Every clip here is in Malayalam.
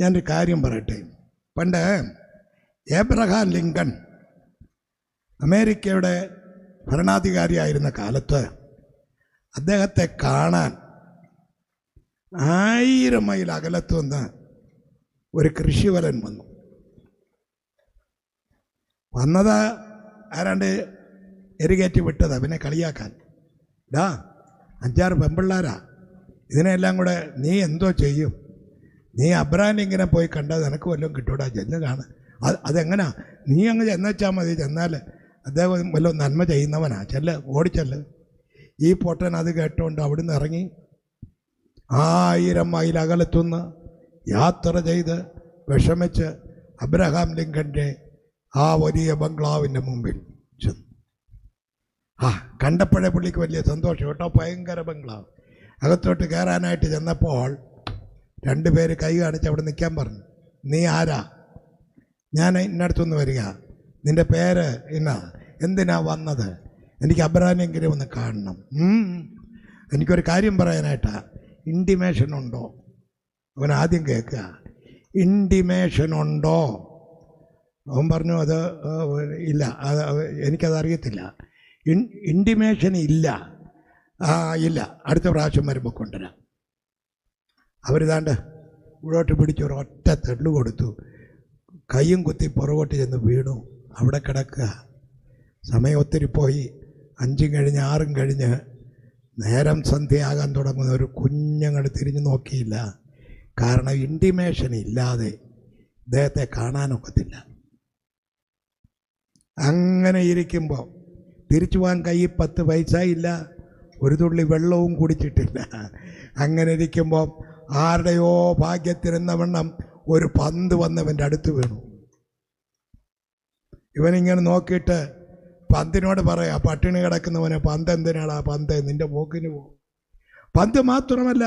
ഞാനൊരു കാര്യം പറയട്ടെ. പണ്ട് ഏബ്രഹാം ലിങ്കൺ അമേരിക്കയുടെ ഭരണാധികാരിയായിരുന്ന കാലത്ത് അദ്ദേഹത്തെ കാണാൻ 1000 മൈൽ അകലത്തു നിന്ന് ഒരു കൃഷിവലൻ വന്നു. വന്നത് ആരാണ്ട് എരികേറ്റി വിട്ടത് അവനെ കളിയാക്കാൻ. 5-6 പെമ്പിള്ളാരാ, ഇതിനെല്ലാം കൂടെ നീ എന്തോ ചെയ്യും? നീ അബ്രഹാം ലിങ്കനെ പോയി കണ്ടാൽ നിനക്ക് വല്ലതും കിട്ടൂടാ, ചെന്ന് കാണാൻ. അതെങ്ങനാ? നീ അങ്ങ് ചെന്നേച്ചാൽ മതി. ചെന്നാൽ അദ്ദേഹം വല്ലതും നന്മ ചെയ്യുന്നവനാ, ചെല്ല്, ഓടിച്ചെല്ല്. ഈ പൊട്ടൻ അത് കേട്ടുകൊണ്ട് അവിടുന്ന് ഇറങ്ങി 1000 മൈൽ അകലത്തുനിന്ന് യാത്ര ചെയ്ത് വിഷമിച്ച് അബ്രഹാം ലിങ്കൻ്റെ ആ വലിയ ബംഗ്ലാവിൻ്റെ മുമ്പിൽ ചെന്നു. കണ്ടപ്പോഴേ പുള്ളിക്ക് വലിയ സന്തോഷം കേട്ടോ. ഭയങ്കര ബംഗ്ലാവ്. അകത്തോട്ട് കയറാനായിട്ട് ചെന്നപ്പോൾ 2 പേര് കൈ കാണിച്ച് അവിടെ നിൽക്കാൻ പറഞ്ഞു. നീ ആരാ? ഞാൻ ഇന്നടുത്തുനിന്ന് വരിക. നിൻ്റെ പേര് എന്നാ? എന്തിനാ വന്നത്? എനിക്ക് അബ്രഹാം ലിങ്കനെ ഒന്ന് കാണണം. എനിക്കൊരു കാര്യം പറയാനായിട്ടാ. ഇൻറ്റിമേഷൻ ഉണ്ടോ? അവൻ ആദ്യം കേൾക്കുക, ഇൻറ്റിമേഷൻ ഉണ്ടോ? അവൻ പറഞ്ഞു അത് ഇല്ല, എനിക്കതറിയത്തില്ല. ഇൻറ്റിമേഷൻ ഇല്ല. ഇല്ല, അടുത്ത പ്രാവശ്യം വരുമ്പോൾ കൊണ്ടുവരാം. അവരിതാണ്ട് ഇവിടോട്ട് പിടിച്ച് ഒരു ഒറ്റ തെള്ളു കൊടുത്തു. കയ്യും കുത്തി പുറകോട്ട് ചെന്ന് വീണു. അവിടെ കിടക്കുക. സമയം ഒത്തിരി പോയി. 5 കഴിഞ്ഞ് 6 കഴിഞ്ഞ് നേരം സന്ധ്യയാകാൻ തുടങ്ങുന്ന ഒരു കുഞ്ഞുങ്ങൾ തിരിഞ്ഞു നോക്കിയില്ല. കാരണം ഇൻറ്റിമേഷൻ ഇല്ലാതെ ഇദ്ദേഹത്തെ കാണാനൊക്കത്തില്ല. അങ്ങനെ ഇരിക്കുമ്പോൾ തിരിച്ചു പോകാൻ കയ്യിൽ 10 പൈസ ഇല്ല, ഒരു തുള്ളി വെള്ളവും കുടിച്ചിട്ടില്ല. അങ്ങനെ ഇരിക്കുമ്പോൾ ആരുടെയോ ഭാഗ്യത്തിനെന്ന വണ്ണം ഒരു പന്ത് വന്നവൻ്റെ അടുത്ത് വീണു. ഇവനിങ്ങനെ നോക്കിയിട്ട് പന്തിനോട് പറയാ, പട്ടിണി കിടക്കുന്നവനെ പന്ത് എന്തിനാടാ? പന്ത് നിൻ്റെ പോക്കിന് പോകും. പന്ത് മാത്രമല്ല,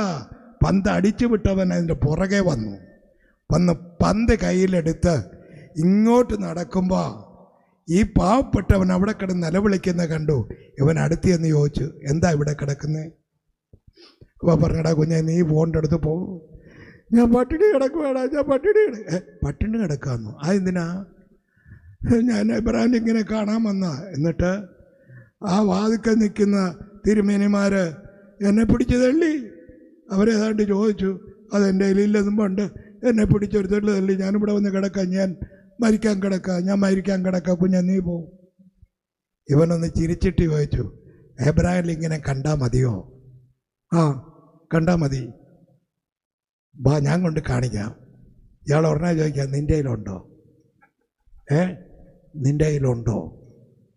പന്ത് അടിച്ചു വിട്ടവൻ അതിൻ്റെ പുറകെ വന്നു. പന്ത് കയ്യിലെടുത്ത് ഇങ്ങോട്ട് നടക്കുമ്പോൾ ഈ പാവപ്പെട്ടവൻ അവിടെ കിടന്ന് നിലവിളിക്കുന്ന കണ്ടു. ഇവൻ അടുത്ത് എന്ന് ചോദിച്ചു, എന്താ ഇവിടെ കിടക്കുന്നത്? അപ്പോൾ പറഞ്ഞടാ കുഞ്ഞെ, നീ ഫോണിൻ്റെ അടുത്ത് പോകും. ഞാൻ പട്ടിണി കിടക്കുവാടാ, ഞാൻ പട്ടിണി കിടക്കാമെന്നു. അതെന്തിനാ? ഞാൻ അബ്രഹാം ലിങ്കനെ കാണാൻ വന്ന. എന്നിട്ട് ആ വാതിക്കൽ നിൽക്കുന്ന തിരുമേനിമാർ എന്നെ പിടിച്ച് തള്ളി. അവരേതാണ്ട് ചോദിച്ചു, അതെൻ്റെ കയ്യിലില്ലെന്നും പണ്ട് എന്നെ പിടിച്ചൊരു തള്ളി. ഞാനിവിടെ വന്ന് കിടക്കാം, ഞാൻ മരിക്കാൻ കിടക്കാം, കുഞ്ഞാ നീ പോവും. ഇവനൊന്ന് ചിരിച്ചിട്ട് ചോദിച്ചു, അബ്രഹാം ലിങ്കനെ കണ്ടാൽ മതിയോ? കണ്ടാൽ മതി, ബാ ഞാൻ കൊണ്ട് കാണിക്കാം. ഇയാൾ ഉടനെ ചോദിക്കാം, നിൻ്റെ കയ്യിലുണ്ടോ? നിൻ്റെ കയ്യിലുണ്ടോ?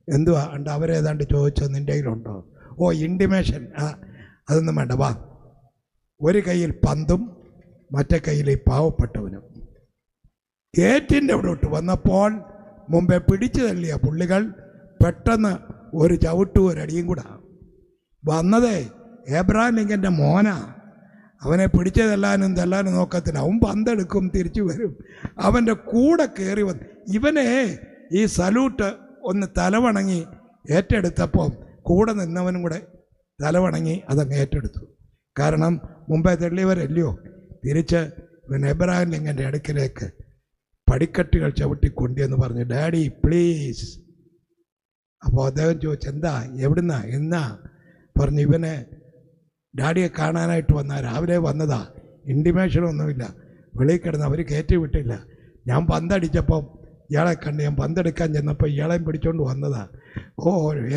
എന്തുവാ? ഉണ്ട്. അവരേതാണ്ട് ചോദിച്ചോ, നിൻ്റെ കയ്യിലുണ്ടോ? ഇൻറ്റിമേഷൻ. അതൊന്നും വേണ്ട, വാ. ഒരു കയ്യിൽ പന്തും മറ്റേ കയ്യിൽ ഈ പാവപ്പെട്ടവനും. ഗേറ്റിൻ്റെ അവിടോട്ട് വന്നപ്പോൾ മുമ്പേ പിടിച്ചു തള്ളിയ പുള്ളികൾ പെട്ടെന്ന് ഒരു ചവിട്ടും ഒരടിയും കൂടെ വന്നതേ ഏബ്രഹാം ലിങ്കൻ്റെ മോനാ. അവനെ പിടിച്ചു തല്ലാനും നോക്കത്തില്ല. അവൻ പന്തെടുക്കും, തിരിച്ചു വരും. അവൻ്റെ കൂടെ കയറി വന്ന് ഇവനെ ഈ സല്യൂട്ട് ഒന്ന് തലവണങ്ങി ഏറ്റെടുത്തപ്പോൾ കൂടെ നിന്നവനും കൂടെ തലവണങ്ങി അതങ്ങ് ഏറ്റെടുത്തു. കാരണം മുമ്പേ തള്ളിയവരല്ലയോ. തിരിച്ച് ഇവൻ എബ്രഹാം ലിങ്കൻ്റെ അടുക്കിലേക്ക് പടിക്കെട്ടുകൾ ചവിട്ടിക്കൊണ്ടിയെന്ന് പറഞ്ഞു, ഡാഡി പ്ലീസ്. അപ്പോൾ അദ്ദേഹം ചോദിച്ചു, എന്താ, എവിടുന്നാ, എന്നാ? പറഞ്ഞു, ഇവനെ ഡാഡിയെ കാണാനായിട്ട് വന്നാൽ രാവിലെ വന്നതാ. ഇൻറ്റിമേഷനൊന്നുമില്ല, വെളിയിൽ കിടന്ന് അവർ കയറ്റി വിട്ടില്ല. ഞാൻ പന്തടിച്ചപ്പം ഇയാളെ കണ്ട് ഞാൻ പന്തെടുക്കാൻ ചെന്നപ്പോൾ ഇയാളെയും പിടിച്ചുകൊണ്ട് വന്നതാ.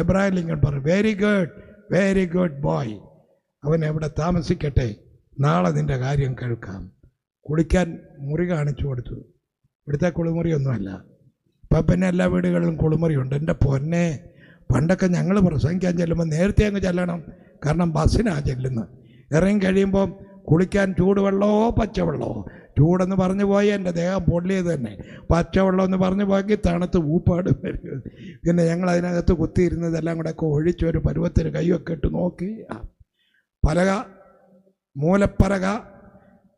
എബ്രഹാം ലിങ്കൺ പറഞ്ഞു, വെരി ഗുഡ് ബോയ്. അവൻ എവിടെ താമസിക്കട്ടെ, നാളെ നിൻ്റെ കാര്യം കേൾക്കാം. കുളിക്കാൻ മുറി കാണിച്ചു കൊടുത്തു. ഇവിടുത്തെ കുളിമുറിയൊന്നുമല്ല. ഇപ്പം പിന്നെ എല്ലാ വീടുകളിലും കുളിമുറിയുണ്ട്. എൻ്റെ പൊന്നെ, പണ്ടൊക്കെ ഞങ്ങൾ പ്രസംഗിക്കാൻ ചെല്ലുമ്പോൾ നേരത്തെ അങ്ങ് ചെല്ലണം. കാരണം ബസ്സിനാണ് ചെല്ലുന്നത്. ഇറങ്ങി കഴിയുമ്പോൾ കുളിക്കാൻ ചൂടുവെള്ളമോ പച്ചവെള്ളമോ. ചൂടെന്ന് പറഞ്ഞു പോയി എൻ്റെ ദേഹം പൊള്ളിയത് തന്നെ. പച്ചവെള്ളം എന്ന് പറഞ്ഞു പോയി തണുത്ത് ഊപ്പാട് വരും. പിന്നെ ഞങ്ങൾ അതിനകത്ത് കുത്തിയിരുന്നതെല്ലാം കൂടെ ഒക്കെ ഒഴിച്ച് ഒരു പരുവത്തിന് കൈയൊക്കെ ഇട്ട് നോക്കി. പലക, മൂലപ്പലക,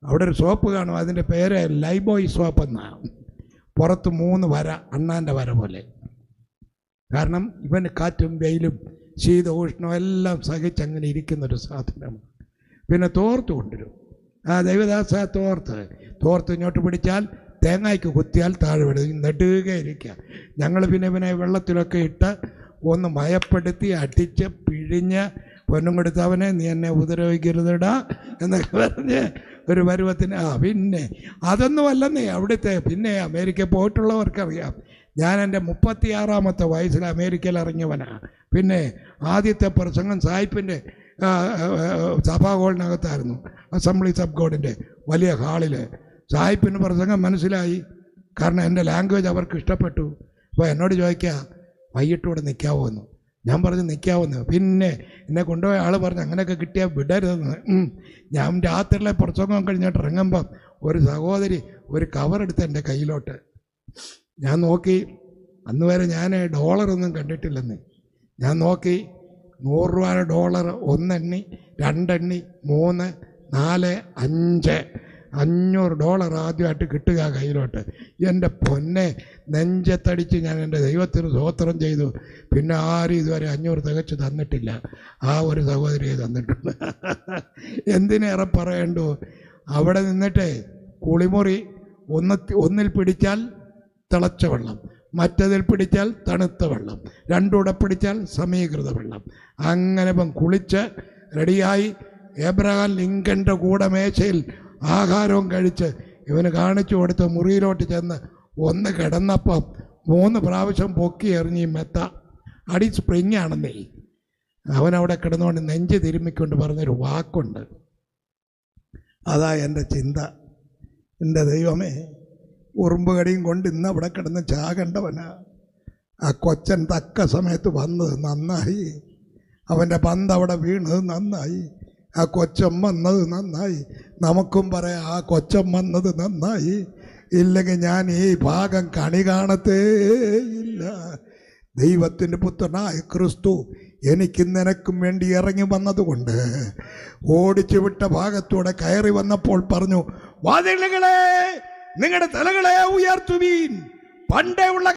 അവിടെ ഒരു സോപ്പ് കാണും, അതിൻ്റെ പേര് ലൈബോയ് സോപ്പ് എന്നാണ്. പുറത്ത് 3 വര, അണ്ണാൻ്റെ വര പോലെ. കാരണം ഇവന് കാറ്റും വെയിലും ശീത ഉഷ്ണവും എല്ലാം സഹിച്ചങ്ങനെ ഇരിക്കുന്നൊരു സാധനമാണ്. പിന്നെ തോർത്ത് കൊണ്ടുവരും. ദൈവദാസ തോർത്ത് ഇങ്ങോട്ട് പിടിച്ചാൽ തേങ്ങയ്ക്ക് കുത്തിയാൽ താഴെ വിടും, നെടുകെ ഇരിക്കുക. ഞങ്ങൾ പിന്നെ വെള്ളത്തിലൊക്കെ ഇട്ട് ഒന്ന് മയപ്പെടുത്തി അടിച്ച് പിഴിഞ്ഞ് പൊന്നും കൊടുത്തവനെ നീ എന്നെ ഉപദ്രവിക്കരുതടാ എന്നൊക്കെ പറഞ്ഞ് ഒരു പരുവത്തിന്. പിന്നെ അതൊന്നും അല്ലെന്നേ അവിടുത്തെ. പിന്നെ അമേരിക്ക പോയിട്ടുള്ളവർക്കറിയാം, ഞാൻ എൻ്റെ 36-ാമത്തെ വയസ്സിൽ അമേരിക്കയിൽ ഇറങ്ങിയവനാണ്. പിന്നെ ആദ്യത്തെ പ്രസംഗം സായിപ്പിൻ്റെ സഭാ ഹോളിനകത്തായിരുന്നു, അസംബ്ലീസ് ഓഫ് ഗോഡിൻ്റെ വലിയ ഹാളിൽ. സായിപ്പിന് പ്രസംഗം മനസ്സിലായി, കാരണം എൻ്റെ ലാംഗ്വേജ് അവർക്ക് ഇഷ്ടപ്പെട്ടു. അപ്പോൾ എന്നോട് ചോദിക്കുക, വൈകിട്ടൂടെ നിൽക്കാവോ എന്ന്. ഞാൻ പറഞ്ഞു നിൽക്കാവുന്നു. പിന്നെ എന്നെ കൊണ്ടുപോയ ആൾ പറഞ്ഞു അങ്ങനെയൊക്കെ കിട്ടിയാൽ വിടരുതെന്ന്. ഞാൻ രാത്രിയിലെ പ്രസംഗം കഴിഞ്ഞിട്ട് ഇറങ്ങുമ്പം ഒരു സഹോദരി ഒരു കവറെടുത്ത് എൻ്റെ കയ്യിലോട്ട്. ഞാൻ നോക്കി, അന്ന് വരെ ഞാൻ ഡോളറൊന്നും കണ്ടിട്ടില്ലെന്ന്. ഞാൻ നോക്കി, 100 രൂപയുടെ ഡോളർ 1 എണ്ണി, 2 എണ്ണി, 3, 4, 5, $500 ആദ്യമായിട്ട് കിട്ടുക കയ്യിലോട്ട്. എൻ്റെ പൊന്നെ, നെഞ്ചത്തടിച്ച് ഞാൻ എൻ്റെ ദൈവത്തിന് സ്തോത്രം ചെയ്തു. പിന്നെ ആരും ഇതുവരെ 500 തികച്ച് തന്നിട്ടില്ല. ആ ഒരു സഹോദരിയെ തന്നിട്ടുണ്ട്. എന്തിനേറെ പറയണ്ടു. അവിടെ നിന്നിട്ട് കുളിമുറി ഒന്നിൽ പിടിച്ചാൽ തിളച്ച വെള്ളം, മറ്റതിൽ പിടിച്ചാൽ തണുത്ത വെള്ളം, രണ്ടുകൂടെ പിടിച്ചാൽ സമീകൃത വെള്ളം. അങ്ങനെ ഇപ്പം കുളിച്ച് റെഡിയായി ഏബ്രഹാം ലിങ്കൻ്റെ കൂടെ മേശയിൽ ആഹാരവും കഴിച്ച് ഇവന് കാണിച്ചു കൊടുത്ത് മുറിയിലോട്ട് ചെന്ന് ഒന്ന് കിടന്നപ്പം 3 പ്രാവശ്യം പൊക്കി എറിഞ്ഞ് മെത്ത അടി സ്പ്രിങ്ങാണെന്നേ. അവനവിടെ കിടന്നുകൊണ്ട് നെഞ്ച് തിരുമ്മിക്കൊണ്ട് പറഞ്ഞൊരു വാക്കുണ്ട്. അതാ എൻ്റെ ചിന്ത, എൻ്റെ ദൈവമേ, ഉറുമ്പുകടിയും കൊണ്ട് ഇന്ന് അവിടെ കിടന്ന് ചാകേണ്ടവനാ. ആ കൊച്ചൻ തക്ക സമയത്ത് വന്നത് നന്നായി, അവൻ്റെ പന്ത് അവിടെ വീണത് നന്നായി, ആ കൊച്ചൻ വന്നത് നന്നായി. നമുക്കും പറയാം ആ കൊച്ചൻ വന്നത് നന്നായി, ഇല്ലെങ്കിൽ ഞാൻ ഈ ഭാഗം കണി കാണത്തേയില്ല. ദൈവത്തിൻ്റെ പുത്രനായ ക്രിസ്തു എനിക്ക് നിനക്കും വേണ്ടി ഇറങ്ങി വന്നതുകൊണ്ട് ഓടിച്ചു വിട്ട ഭാഗത്തൂടെ കയറി വന്നപ്പോൾ പറഞ്ഞു, വാതിലുകളെ നിങ്ങളുടെ തലകളെ ഉയർത്തുവീൻ, പണ്ടേ ഉള്ള